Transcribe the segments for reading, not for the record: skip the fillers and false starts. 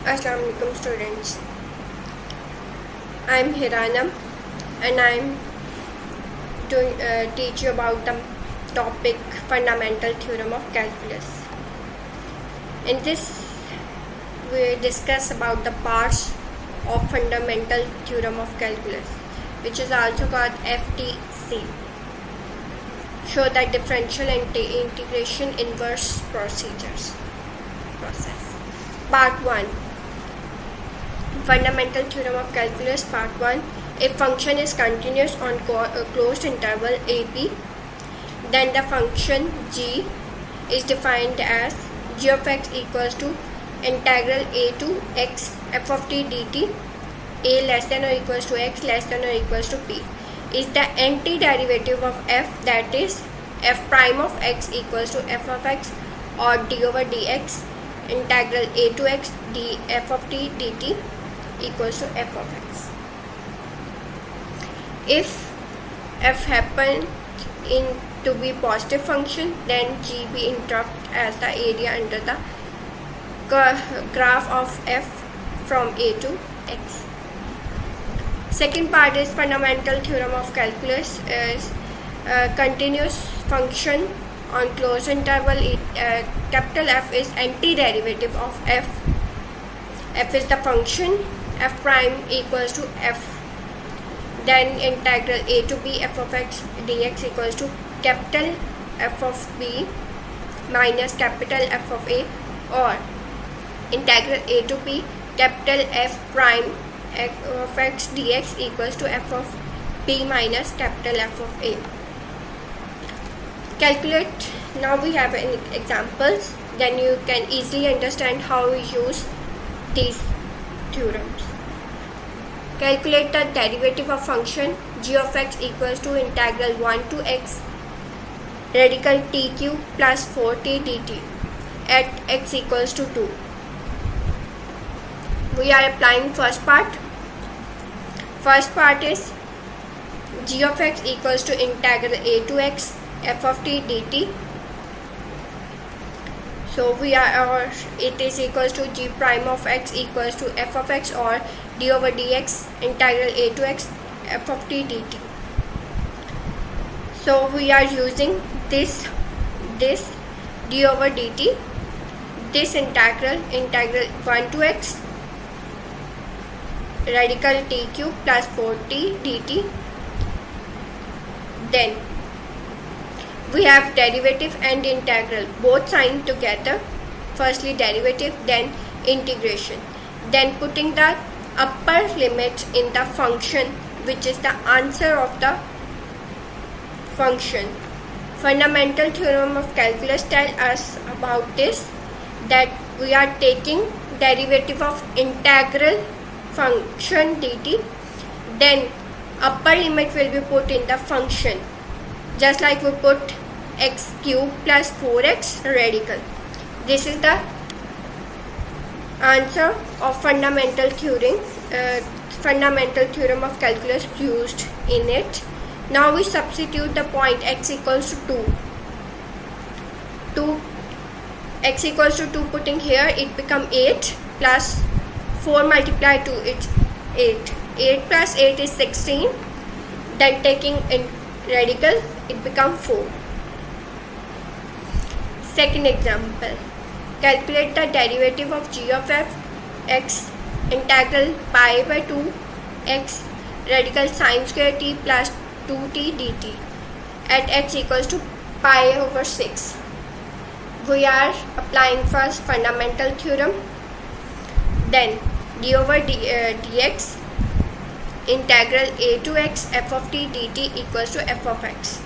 Assalamu alaikum students. I am Hiranam and I am teach you about the topic fundamental theorem of calculus. In this we discuss about the parts of fundamental theorem of calculus, which is also called FTC. Show the differential and integration inverse process. Part 1. Fundamental theorem of calculus. Part 1. If function is continuous on closed interval AB, then the function g is defined as g of x equals to integral a to x f of t dt, a less than or equals to x less than or equals to p, is the antiderivative of f, that is f prime of x equals to f of x, or d over dx integral a to x d f of t dt equals to f of x. If f happens to be positive function, then g be interpreted as the area under the graph of f from a to x. Second part is fundamental theorem of calculus is continuous function on closed interval. Capital F is antiderivative of f. F is the function, f prime equals to f, then integral a to b f of x dx equals to capital F of b minus capital F of a, or integral a to b capital F prime of x dx equals to f of b minus capital F of a. Calculate. Now we have examples, then you can easily understand how we use these theorems. Calculate the derivative of function g of x equals to integral 1 to x radical t cube plus 4t dt at x equals to 2. We are applying first part. First part is g of x equals to integral a to x f of t dt. So it is equals to g prime of x equals to f of x, or d over dx integral a to x f of t dt. So we are using this d over dt, this integral 1 to x radical t cube plus 4t dt. Then we have derivative and integral, both signed together. Firstly derivative, then integration, then putting the upper limit in the function, which is the answer of the function. Fundamental theorem of calculus tells us about this, that we are taking derivative of integral function dt, then upper limit will be put in the function, just like we put x cube plus 4x radical. This is the answer of fundamental theorem of calculus used in it. Now we substitute the point x equals to 2. X equals to 2 putting here, it become 8 plus 4 multiplied 2, it's 8. 8 plus 8 is 16. Then taking in radical, it become 4. Second example. Calculate the derivative of g of f x integral pi by 2 x radical sine square t plus 2t dt at x equals to pi over 6. We are applying first fundamental theorem, then d over dx integral a to x f of t dt equals to f of x.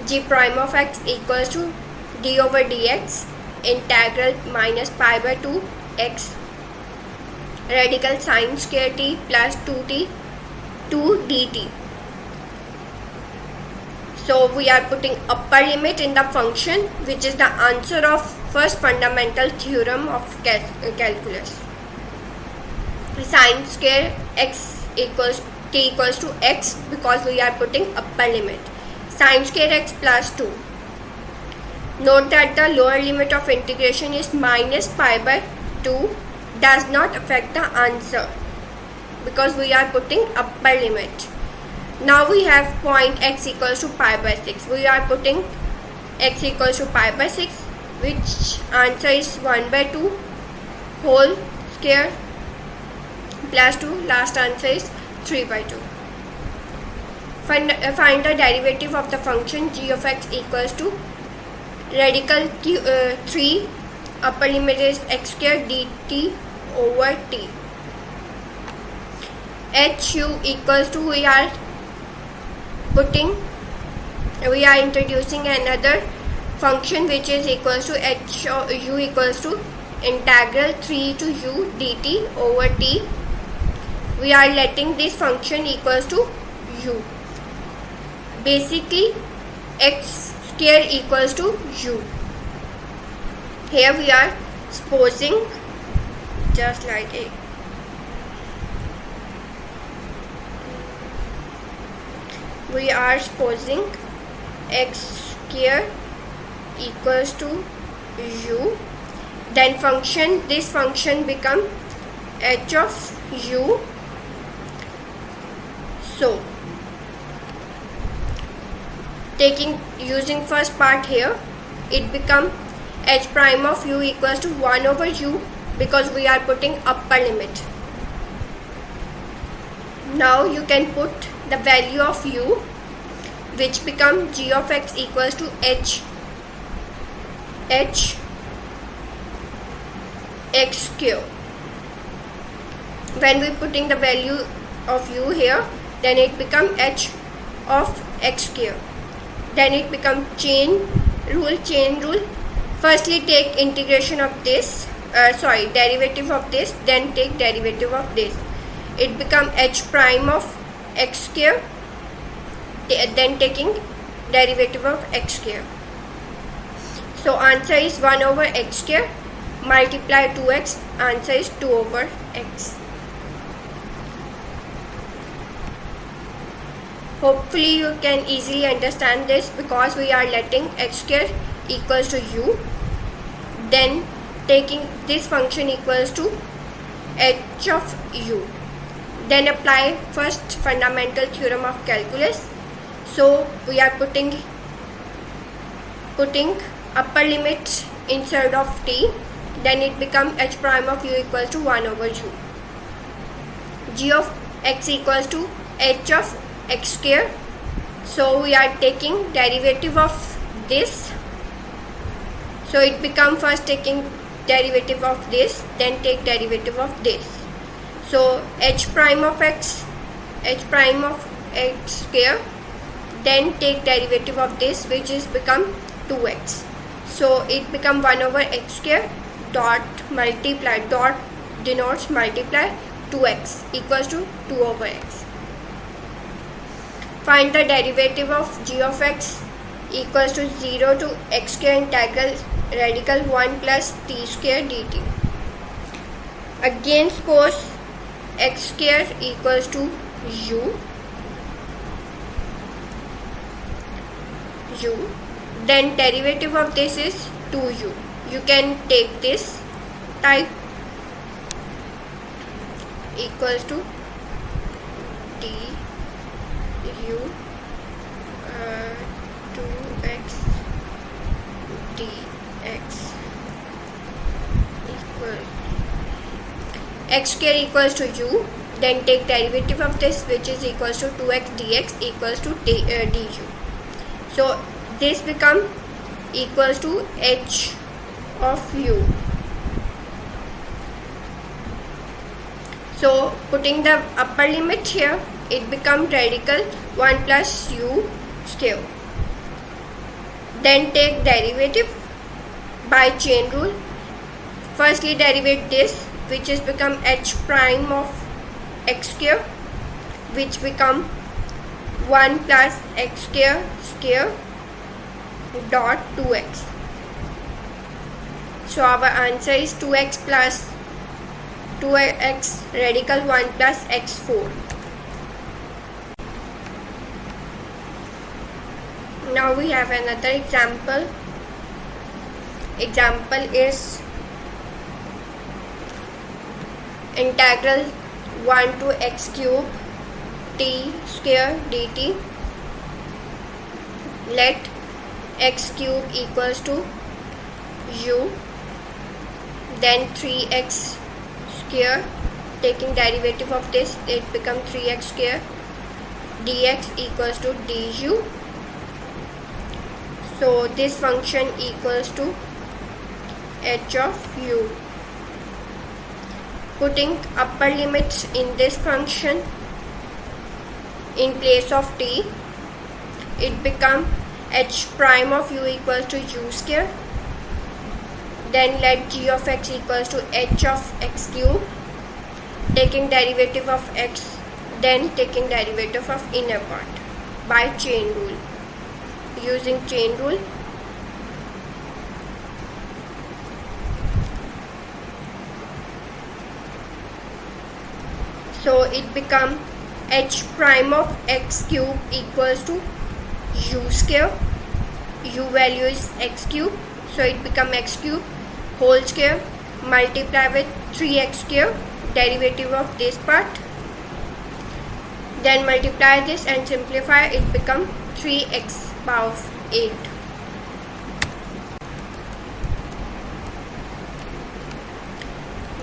G prime of x equals to d over dx integral minus pi by 2 x radical sine square t plus 2 dt. So we are putting upper limit in the function, which is the answer of first fundamental theorem of calculus. Sine square x equals t equals to x, because we are putting upper limit. Sine square x plus 2. Note that the lower limit of integration is minus pi by 2 does not affect the answer because we are putting upper limit. Now we have point x equals to pi by 6. We are putting x equals to pi by 6, which answer is 1 by 2 whole square plus 2. Last answer is 3 by 2. Find the derivative of the function g of x equals to radical 3 upper limit is x square dt over t. Hu equals to we are introducing another function which is equals to hu equals to integral 3 to u dt over t. We are letting this function equals to u. Basically x square equals to u. Here we are supposing just like a we are supposing x square equals to u, then this function become h of u. So using first part here, it become h prime of u equals to 1 over u because we are putting upper limit. Now you can put the value of u, which become g of x equals to h x square. When we putting the value of u here, then it become h of x square. Then it become chain rule. Firstly take integration of this, derivative of this, then take derivative of this. It become h prime of x square, then taking derivative of x square. So answer is 1 over x square multiply 2x, answer is 2 over x. Hopefully you can easily understand this because we are letting x square equals to u, then taking this function equals to h of u. Then apply first fundamental theorem of calculus. So we are putting upper limit inside of t, then it become h prime of u equals to 1 over u. G of x equals to h of x square. So we are taking derivative of this. So it become first taking derivative of this, then take derivative of this. So h prime of x square, then take derivative of this, which is become 2x. So it become 1 over x square dot denotes multiply 2x equals to 2 over x. Find the derivative of g of x equals to 0 to x square integral radical 1 plus t square dt. Again suppose x square equals to u, then derivative of this is 2u. You can take this type equals to t u 2x dx equal x square equals to u, then take derivative of this, which is equals to 2x dx equals to du. So this become equals to h of u. So putting the upper limit here, it become radical 1 plus u square. Then take derivative by chain rule. Firstly derivate this, which is become h prime of x square, which become 1 plus x square dot 2x. So our answer is 2x plus 2x radical 1 plus x4. Now we have another example. Example is integral 1 to x cube t square dt. Let x cube equals to u, then 3x square, taking derivative of this, it becomes 3x square, dx equals to du. So this function equals to h of u. Putting upper limits in this function, in place of t, it becomes h prime of u equals to u square. Then let g of x equals to h of x cube, taking derivative of x, then taking derivative of inner part by chain rule. Using chain rule, so it becomes h prime of x cube equals to u square. U value is x cube, so it becomes x cube whole square, multiply with 3x square, derivative of this part, then multiply this and simplify, it becomes 3x power of 8.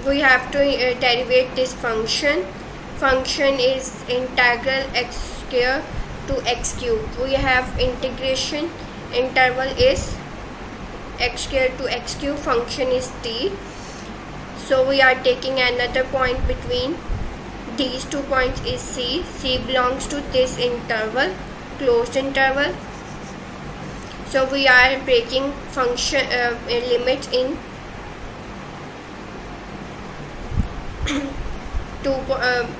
We have to derivate this function. Function is integral x square to x cube. We have integration interval is x square to x cube, function is t. So we are taking another point between these 2 points is c. C belongs to this interval, closed interval. So we are breaking function limits in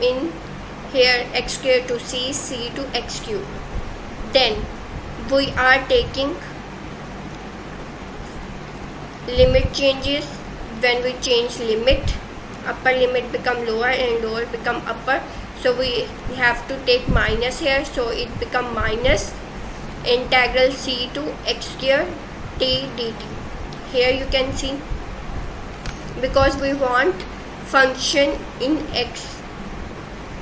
in here x square to c, c to x cube. Then we are taking limit changes. When we change limit, upper limit become lower and lower become upper. So we have to take minus here. So it become minus integral c to x square t dt. Here you can see, because we want function in x,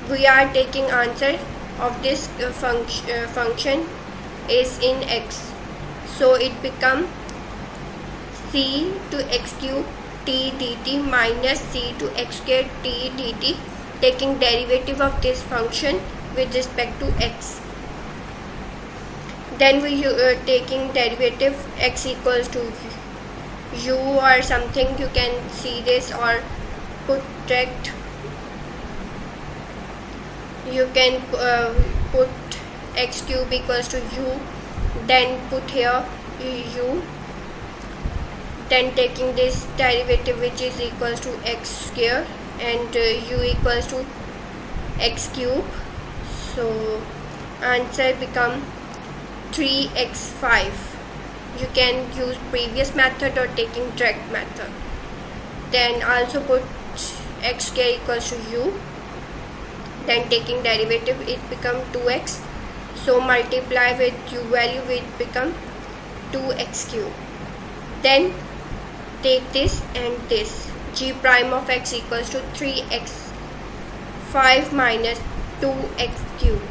we are taking answer of this function is in x. So it become c to x cube t dt minus c to x square t dt, taking derivative of this function with respect to x. Then we taking derivative x equals to u or something, you can see this, or put direct, you can put x cube equals to u, then put here u, then taking this derivative which is equals to x square and u equals to x cube. So answer become 3x5. You can use previous method or taking direct method. Then also put x square equals to u, then taking derivative, it become 2x. So multiply with u value, it become 2x cube. Then take this and this, g prime of x equals to 3x 5 minus 2x cube,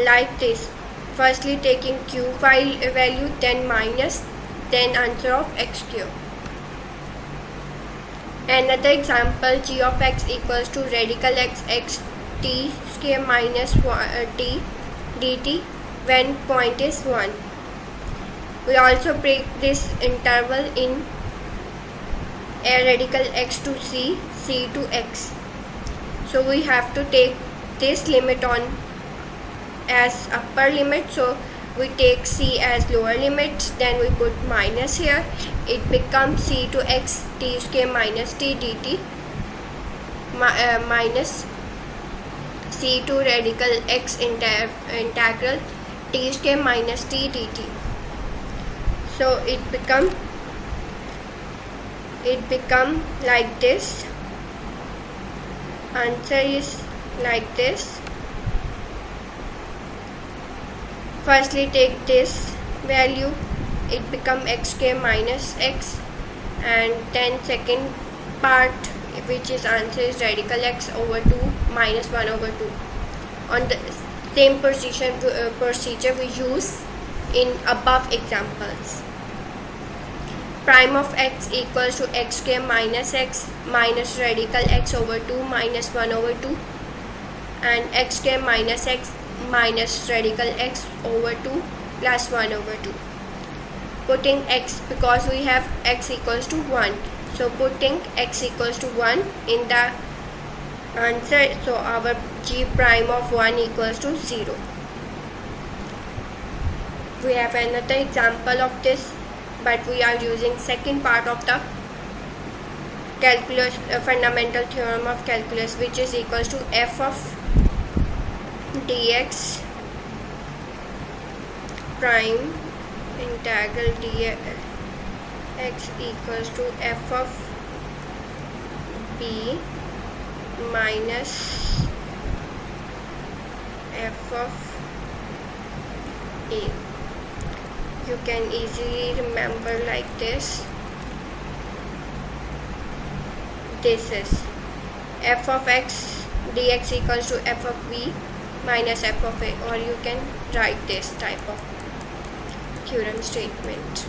like this. Firstly taking q value, then minus, then answer of x cube. Another example, g of x equals to radical x t square minus t dt when point is 1. We also break this interval in a radical x to c, c to x. So we have to take this limit on as upper limit. So we take c as lower limit, then we put minus here, it becomes c to x t square minus t dt minus c to radical x integral t square minus t dt. So it become like this. Answer is like this. Firstly, take this value, it become x square minus x, and then second part, which is answer, is radical x over 2 minus 1 over 2. On the same procedure we use in above examples. Prime of x equals to x square minus x minus radical x over 2 minus 1 over 2, and x square minus x minus radical x over 2 plus 1 over 2. Putting x, because we have x equals to 1, so putting x equals to 1 in the answer, so our g prime of 1 equals to 0. We have another example of this, but we are using second part of the calculus, fundamental theorem of calculus, which is equals to f of dx prime integral dx equals to f of b minus f of a. You can easily remember like this. This is f of x dx equals to f of b minus f of a, or you can write this type of theorem statement.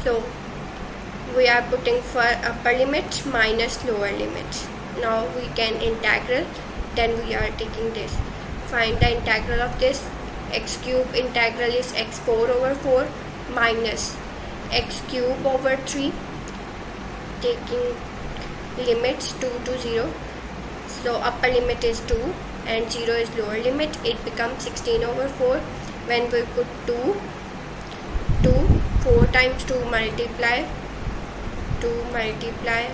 So we are putting for upper limit minus lower limit. Now we can integral, then we are taking this. Find the integral of this. X cube integral is x4 over 4 minus x cube over 3, taking limits 2 to 0. So upper limit is 2 and 0 is lower limit. It becomes 16 over 4. When we put 2, 4 times 2 multiply 2 multiply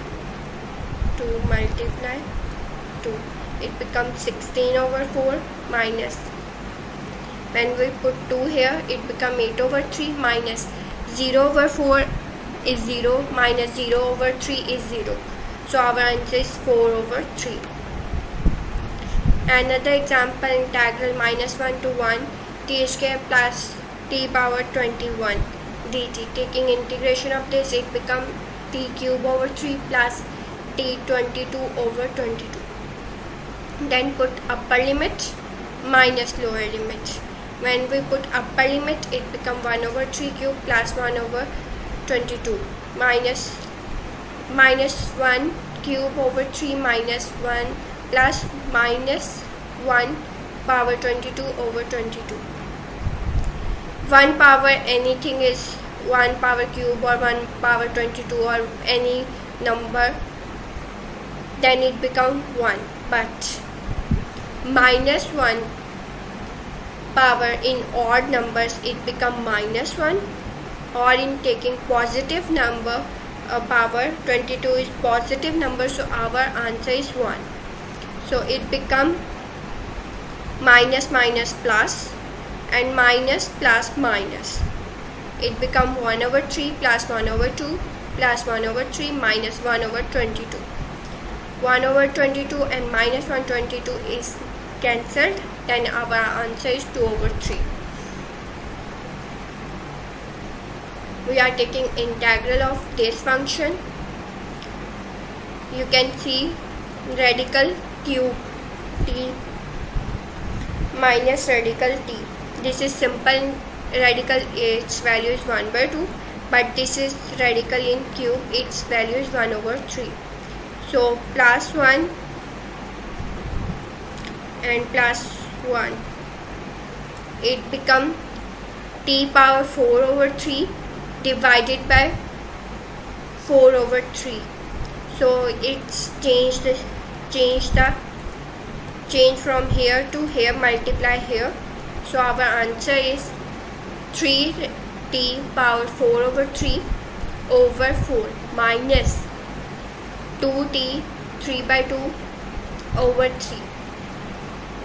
2 multiply 2, it becomes 16 over 4 minus, when we put 2 here, it becomes 8 over 3 minus 0 over 4 is 0 minus 0 over 3 is 0. So our answer is 4 over 3. Another example, integral minus 1 to 1 t square plus t power 21 dt. Taking integration of this, it becomes t cube over 3 plus t 22 over 22. Then put upper limit minus lower limit. When we put upper limit, it becomes 1 over 3 cube plus 1 over 22 minus 1 cube over 3 minus 1 plus minus 1 power 22 over 22. 1 power anything is 1 power cube or 1 power 22 or any number, then it becomes 1. But minus 1 power in odd numbers, it becomes minus 1, or in taking positive number, power 22 is positive number, so our answer is 1. So it becomes minus minus plus and minus plus minus. It becomes 1 over 3 plus 1 over 2 plus 1 over 3 minus 1 over 22. 1 over 22 and minus 122 is cancelled, then our answer is 2 over 3. We are taking integral of this function. You can see radical cube t minus radical t. This is simple radical, its value is 1 by 2, but this is radical in cube, its value is 1 over 3. So plus 1 and plus 1, it becomes t power 4 over 3 divided by 4 over 3. So it's changed from here to here, multiply here. So our answer is 3t power 4 over 3 over 4 minus 2t 3 by 2 over 3.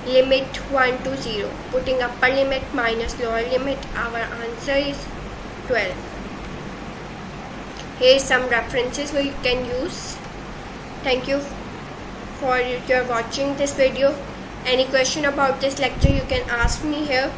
Limit 1 to 0. Putting upper limit minus lower limit, our answer is 12. Here is some references we can use. Thank you for your watching this video. Any question about this lecture you can ask me here.